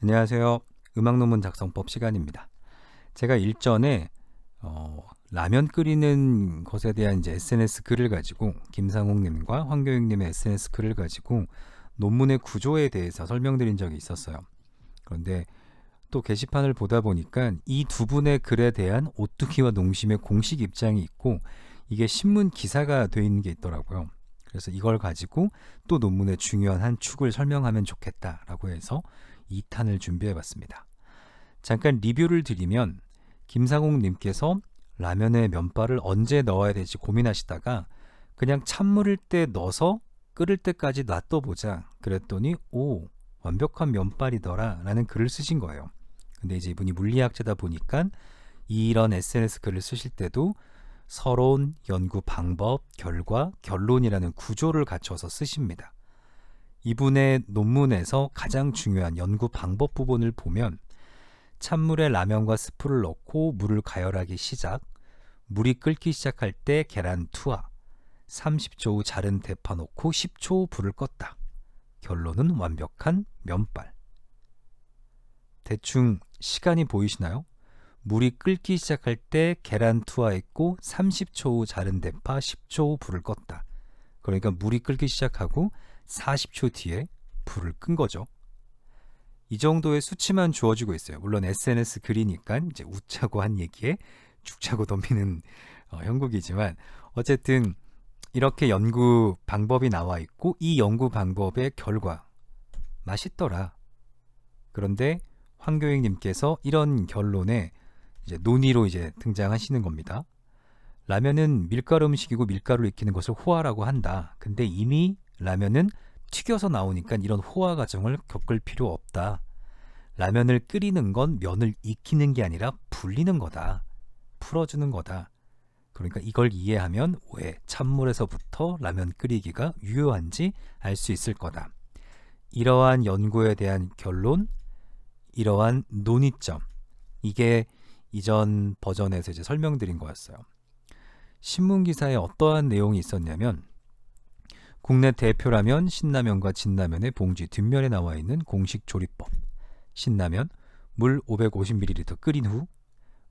안녕하세요. 음악논문 작성법 시간입니다. 제가 일전에 라면 끓이는 것에 대한 이제 SNS 글을 가지고 김상옥님과 황교익님의 SNS 글을 가지고 논문의 구조에 대해서 설명드린 적이 있었어요. 그런데 또 게시판을 보다 보니까 이 두 분의 글에 대한 오뚜기와 농심의 공식 입장이 있고 이게 신문 기사가 돼 있는 게 있더라고요. 그래서 이걸 가지고 또 논문의 중요한 한 축을 설명하면 좋겠다라고 해서 2탄을 준비해 봤습니다. 잠깐 리뷰를 드리면 김상옥님께서 라면에 면발을 언제 넣어야 될지 고민하시다가 그냥 찬물을 때 넣어서 끓을 때까지 놔둬보자 그랬더니 오 완벽한 면발이더라 라는 글을 쓰신 거예요. 근데 이제 이분이 물리학자다 보니까 이런 SNS 글을 쓰실 때도 서론, 연구 방법, 결과, 결론이라는 구조를 갖춰서 쓰십니다. 이분의 논문에서 가장 중요한 연구 방법 부분을 보면 찬물에 라면과 스프를 넣고 물을 가열하기 시작, 물이 끓기 시작할 때 계란 투하, 30초 후 자른 대파 넣고 10초 후 불을 껐다. 결론은 완벽한 면발. 대충 시간이 보이시나요? 물이 끓기 시작할 때 계란 투하했고 30초 후 자른 대파 10초 후 불을 껐다. 그러니까 물이 끓기 시작하고 40초 뒤에 불을 끈 거죠. 이 정도의 수치만 주어지고 있어요. 물론 SNS 글이니까 이제 웃자고 한 얘기에 죽자고 덤비는 형국이지만 어쨌든 이렇게 연구 방법이 나와 있고 이 연구 방법의 결과 맛있더라. 그런데 황교익님께서 이런 결론에 이제 논의로 이제 등장하시는 겁니다. 라면은 밀가루 음식이고 밀가루를 익히는 것을 호화라고 한다. 근데 이미 라면은 튀겨서 나오니까 이런 호화 과정을 겪을 필요 없다. 라면을 끓이는 건 면을 익히는 게 아니라 불리는 거다. 풀어주는 거다. 그러니까 이걸 이해하면 왜 찬물에서부터 라면 끓이기가 유효한지 알 수 있을 거다. 이러한 연구에 대한 결론, 이러한 논의점, 이게 이전 버전에서 이제 설명드린 거였어요. 신문 기사에 어떠한 내용이 있었냐면 국내 대표라면 신라면과 진라면의 봉지 뒷면에 나와 있는 공식 조리법. 신라면 물 550ml 끓인 후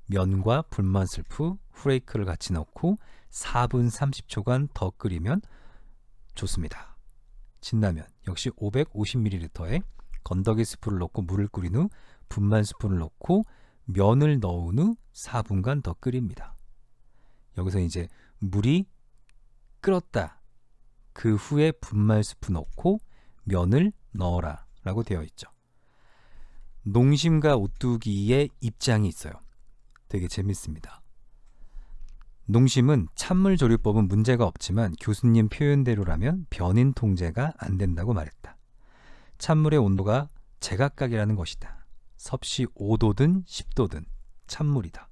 면과 불만 슬프, 후레이크를 같이 넣고 4분 30초간 더 끓이면 좋습니다. 진라면 역시 550ml에 건더기 스프를 넣고 물을 끓인 후 분말 스프를 넣고 면을 넣은 후 4분간 더 끓입니다. 여기서 이제 물이 끓었다. 그 후에 분말 스프 넣고 면을 넣어라 라고 되어 있죠. 농심과 오뚜기의 입장이 있어요. 되게 재밌습니다. 농심은 찬물 조리법은 문제가 없지만 교수님 표현대로라면 변인 통제가 안 된다고 말했다. 찬물의 온도가 제각각이라는 것이다. 섭씨 5도든 10도든 찬물이다.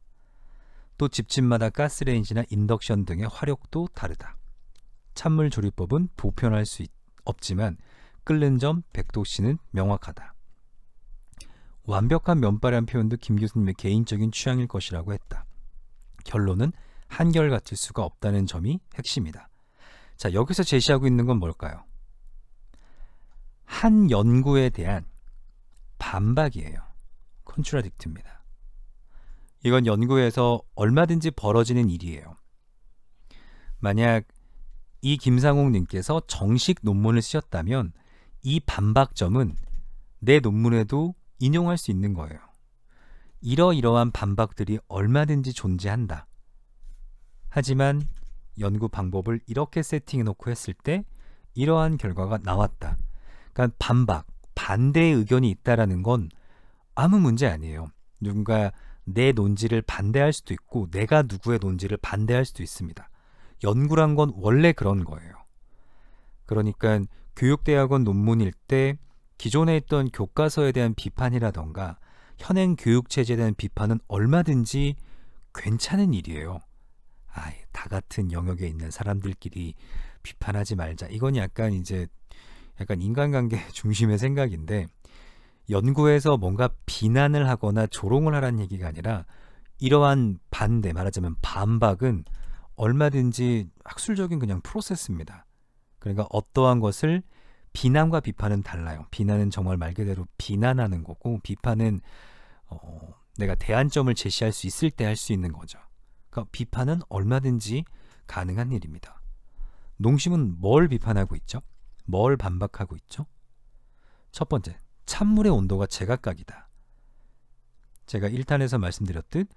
또 집집마다 가스레인지나 인덕션 등의 화력도 다르다. 찬물 조리법은 보편할 수 없지만 끓는 점 100도씨는 명확하다. 완벽한 면발이라는 표현도 김 교수님의 개인적인 취향일 것이라고 했다. 결론은 한결같을 수가 없다는 점이 핵심이다. 자, 여기서 제시하고 있는 건 뭘까요? 한 연구에 대한 반박이에요. 컨트라딕트입니다. 이건 연구에서 얼마든지 벌어지는 일이에요. 만약 이 김상옥님께서 정식 논문을 쓰셨다면 이 반박점은 내 논문에도 인용할 수 있는 거예요. 이러이러한 반박들이 얼마든지 존재한다. 하지만 연구 방법을 이렇게 세팅해놓고 했을 때 이러한 결과가 나왔다. 그러니까 반박, 반대의 의견이 있다라는 건 아무 문제 아니에요. 누군가 내 논지를 반대할 수도 있고 내가 누구의 논지를 반대할 수도 있습니다. 연구란 건 원래 그런 거예요. 그러니까 교육대학원 논문일 때 기존에 있던 교과서에 대한 비판이라던가 현행 교육체제에 대한 비판은 얼마든지 괜찮은 일이에요. 다 같은 영역에 있는 사람들끼리 비판하지 말자. 이건 약간 인간관계 중심의 생각인데 연구에서 뭔가 비난을 하거나 조롱을 하라는 얘기가 아니라 이러한 반대, 말하자면 반박은 얼마든지 학술적인 그냥 프로세스입니다. 그러니까 어떠한 것을 비난과 비판은 달라요. 비난은 정말 말 그대로 비난하는 거고, 비판은 내가 대안점을 제시할 수 있을 때 할 수 있는 거죠. 그러니까 비판은 얼마든지 가능한 일입니다. 농심은 뭘 비판하고 있죠? 뭘 반박하고 있죠? 첫 번째, 찬물의 온도가 제각각이다. 제가 1탄에서 말씀드렸듯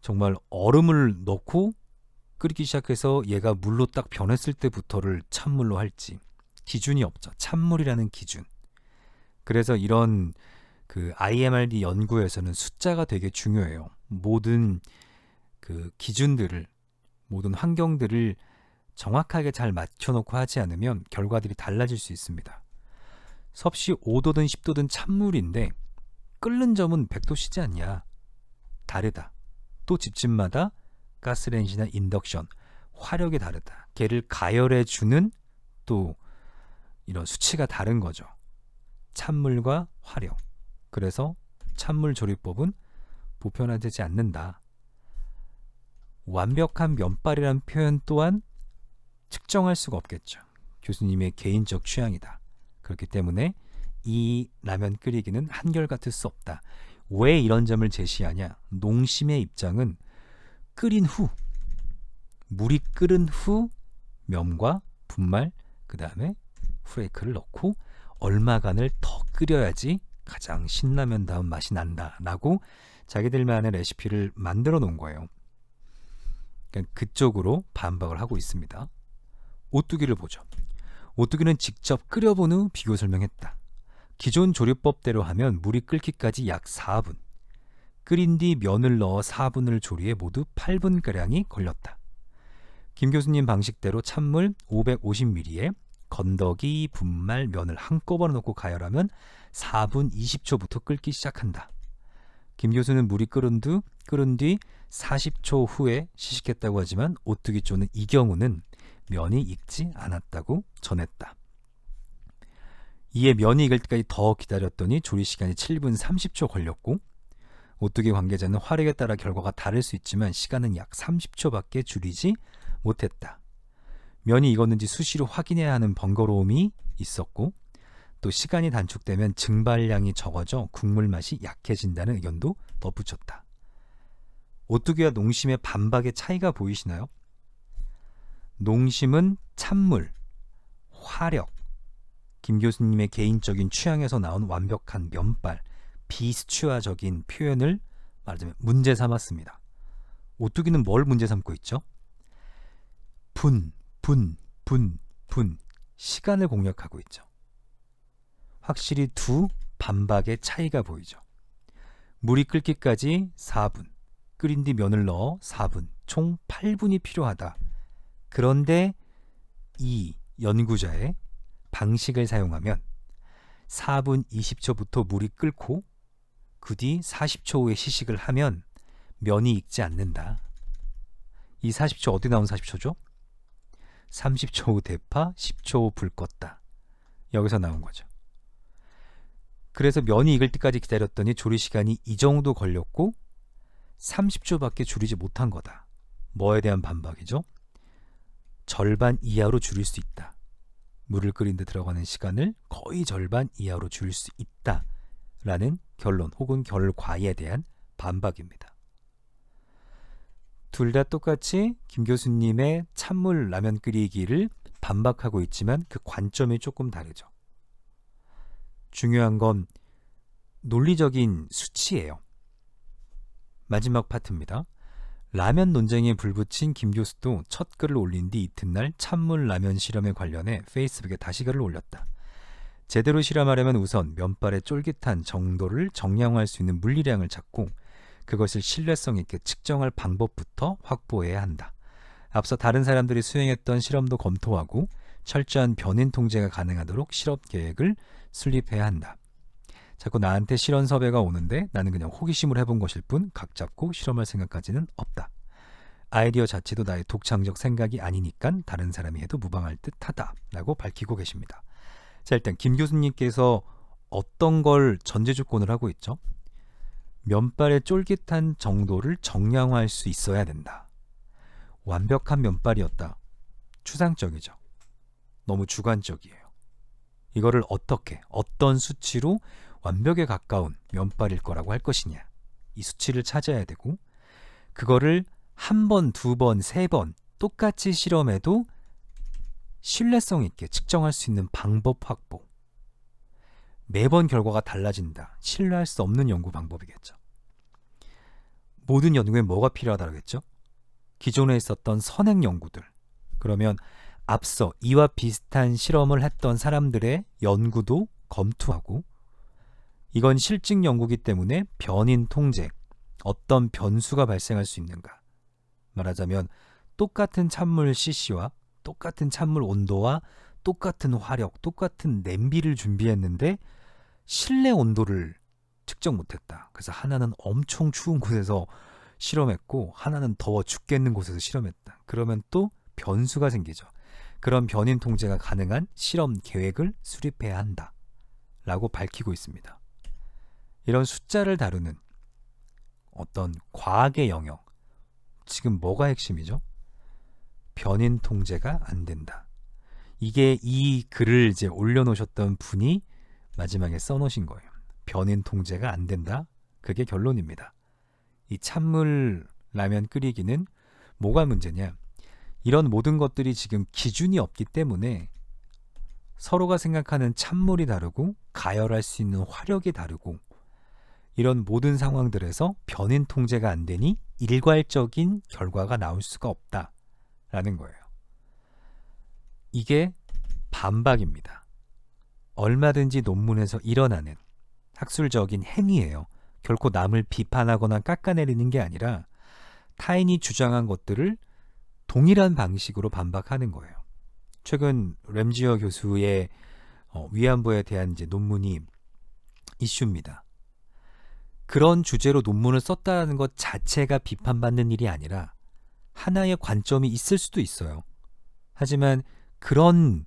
정말 얼음을 넣고 끓이기 시작해서 얘가 물로 딱 변했을 때부터를 찬물로 할지 기준이 없죠. 찬물이라는 기준. 그래서 이런 그 IMRD 연구에서는 숫자가 되게 중요해요. 모든 그 기준들을, 모든 환경들을 정확하게 잘 맞춰놓고 하지 않으면 결과들이 달라질 수 있습니다. 섭씨 5도든 10도든 찬물인데 끓는 점은 100도씨지 않냐? 다르다. 또 집집마다 가스레인지나 인덕션, 화력이 다르다. 걔를 가열해주는 또 이런 수치가 다른 거죠. 찬물과 화력. 그래서 찬물 조리법은 보편화되지 않는다. 완벽한 면발이라는 표현 또한 측정할 수가 없겠죠. 교수님의 개인적 취향이다. 그렇기 때문에 이 라면 끓이기는 한결같을 수 없다. 왜 이런 점을 제시하냐? 농심의 입장은 끓인 후, 물이 끓은 후 면과 분말, 그 다음에 후레이크를 넣고 얼마간을 더 끓여야지 가장 신라면다운 맛이 난다라고 자기들만의 레시피를 만들어 놓은 거예요. 그러니까 그쪽으로 반박을 하고 있습니다. 오뚜기를 보죠. 오뚜기는 직접 끓여본 후 비교 설명했다. 기존 조리법대로 하면 물이 끓기까지 약 4분, 끓인 뒤 면을 넣어 4분을 조리해 모두 8분가량이 걸렸다. 김 교수님 방식대로 찬물 550ml에 건더기, 분말, 면을 한꺼번에 넣고 가열하면 4분 20초부터 끓기 시작한다. 김 교수는 물이 끓은 뒤 40초 후에 시식했다고 하지만 오뚜기 쪼는 이 경우는 면이 익지 않았다고 전했다. 이에 면이 익을 때까지 더 기다렸더니 조리 시간이 7분 30초 걸렸고 오뚜기 관계자는 화력에 따라 결과가 다를 수 있지만 시간은 약 30초밖에 줄이지 못했다. 면이 익었는지 수시로 확인해야 하는 번거로움이 있었고 또 시간이 단축되면 증발량이 적어져 국물 맛이 약해진다는 의견도 덧붙였다. 오뚜기와 농심의 반박의 차이가 보이시나요? 농심은 찬물, 화력, 김 교수님의 개인적인 취향에서 나온 완벽한 면발, 비수치화적인 표현을 말하자면 문제 삼았습니다. 오뚜기는 뭘 문제 삼고 있죠? 분, 시간을 공략하고 있죠. 확실히 두 반박의 차이가 보이죠. 물이 끓기까지 4분, 끓인 뒤 면을 넣어 4분, 총 8분이 필요하다. 그런데 이 연구자의 방식을 사용하면 4분 20초부터 물이 끓고 그 뒤 40초 후에 시식을 하면 면이 익지 않는다. 이 40초 어디 나온 40초죠? 30초 후 대파, 10초 후 불 껐다. 여기서 나온 거죠. 그래서 면이 익을 때까지 기다렸더니 조리 시간이 이 정도 걸렸고 30초밖에 줄이지 못한 거다. 뭐에 대한 반박이죠? 절반 이하로 줄일 수 있다. 물을 끓인 데 들어가는 시간을 거의 절반 이하로 줄일 수 있다. 라는 결론 혹은 결과에 대한 반박입니다. 둘 다 똑같이 김 교수님의 찬물 라면 끓이기를 반박하고 있지만 그 관점이 조금 다르죠. 중요한 건 논리적인 수치예요. 마지막 파트입니다. 라면 논쟁에 불붙인 김 교수도 첫 글을 올린 뒤 이튿날 찬물 라면 실험에 관련해 페이스북에 다시 글을 올렸다. 제대로 실험하려면 우선 면발의 쫄깃한 정도를 정량화할 수 있는 물리량을 찾고 그것을 신뢰성 있게 측정할 방법부터 확보해야 한다. 앞서 다른 사람들이 수행했던 실험도 검토하고 철저한 변인 통제가 가능하도록 실험 계획을 수립해야 한다. 자꾸 나한테 실험 섭외가 오는데 나는 그냥 호기심으로 해본 것일 뿐 각 잡고 실험할 생각까지는 없다. 아이디어 자체도 나의 독창적 생각이 아니니까 다른 사람이 해도 무방할 듯하다 라고 밝히고 계십니다. 자, 일단 김 교수님께서 어떤 걸 전제조건을 하고 있죠? 면발의 쫄깃한 정도를 정량화할 수 있어야 된다. 완벽한 면발이었다. 추상적이죠. 너무 주관적이에요. 이거를 어떻게, 어떤 수치로 완벽에 가까운 면발일 거라고 할 것이냐. 이 수치를 찾아야 되고, 그거를 한 번, 두 번, 세 번 똑같이 실험해도 신뢰성 있게 측정할 수 있는 방법 확보. 매번 결과가 달라진다. 신뢰할 수 없는 연구 방법이겠죠. 모든 연구에 뭐가 필요하다고 했죠? 기존에 있었던 선행 연구들. 그러면 앞서 이와 비슷한 실험을 했던 사람들의 연구도 검토하고, 이건 실증 연구이기 때문에 변인 통제, 어떤 변수가 발생할 수 있는가. 말하자면 똑같은 찬물 CC와 똑같은 찬물 온도와 똑같은 화력, 똑같은 냄비를 준비했는데 실내 온도를 측정 못했다. 그래서 하나는 엄청 추운 곳에서 실험했고 하나는 더워 죽겠는 곳에서 실험했다. 그러면 또 변수가 생기죠. 그런 변인 통제가 가능한 실험 계획을 수립해야 한다 라고 밝히고 있습니다. 이런 숫자를 다루는 어떤 과학의 영역, 지금 뭐가 핵심이죠? 변인 통제가 안 된다. 이게 이 글을 이제 올려놓으셨던 분이 마지막에 써놓으신 거예요. 변인 통제가 안 된다. 그게 결론입니다. 이 찬물 라면 끓이기는 뭐가 문제냐? 이런 모든 것들이 지금 기준이 없기 때문에 서로가 생각하는 찬물이 다르고 가열할 수 있는 화력이 다르고, 이런 모든 상황들에서 변인 통제가 안 되니 일괄적인 결과가 나올 수가 없다라는 거예요. 이게 반박입니다. 얼마든지 논문에서 일어나는 학술적인 행위예요. 결코 남을 비판하거나 깎아내리는 게 아니라 타인이 주장한 것들을 동일한 방식으로 반박하는 거예요. 최근 램지어 교수의 위안부에 대한 이제 논문이 이슈입니다. 그런 주제로 논문을 썼다는 것 자체가 비판받는 일이 아니라 하나의 관점이 있을 수도 있어요. 하지만 그런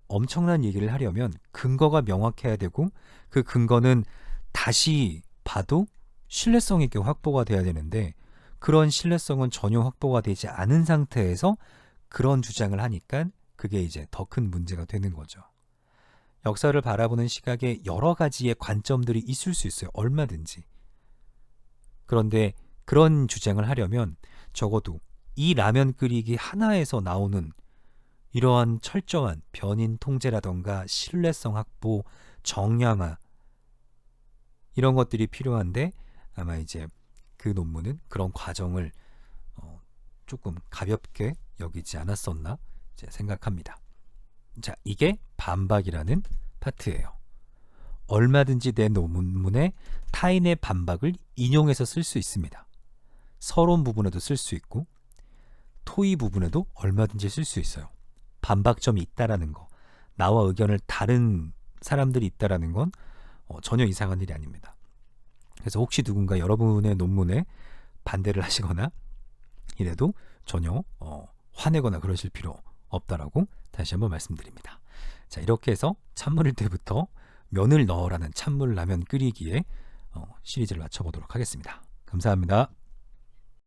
엄청난 얘기를 하려면 근거가 명확해야 되고, 그 근거는 다시 봐도 신뢰성 있게 확보가 돼야 되는데, 그런 신뢰성은 전혀 확보가 되지 않은 상태에서 그런 주장을 하니까 그게 이제 더 큰 문제가 되는 거죠. 역사를 바라보는 시각에 여러 가지의 관점들이 있을 수 있어요. 얼마든지. 그런데 그런 주장을 하려면 적어도 이 라면 끓이기 하나에서 나오는 이러한 철저한 변인 통제라던가 신뢰성 확보, 정량화, 이런 것들이 필요한데, 아마 이제 그 논문은 그런 과정을 조금 가볍게 여기지 않았었나 이제 생각합니다. 자, 이게 반박이라는 파트예요. 얼마든지 내 논문에 타인의 반박을 인용해서 쓸 수 있습니다. 서론 부분에도 쓸 수 있고 토의 부분에도 얼마든지 쓸 수 있어요. 반박점이 있다라는 거, 나와 의견을 다른 사람들이 있다라는 건 전혀 이상한 일이 아닙니다. 그래서 혹시 누군가 여러분의 논문에 반대를 하시거나 이래도 전혀 화내거나 그러실 필요 없다라고 다시 한번 말씀드립니다. 자, 이렇게 해서 찬물일 때부터 면을 넣어라는 찬물 라면 끓이기에 시리즈를 마쳐보도록 하겠습니다. 감사합니다.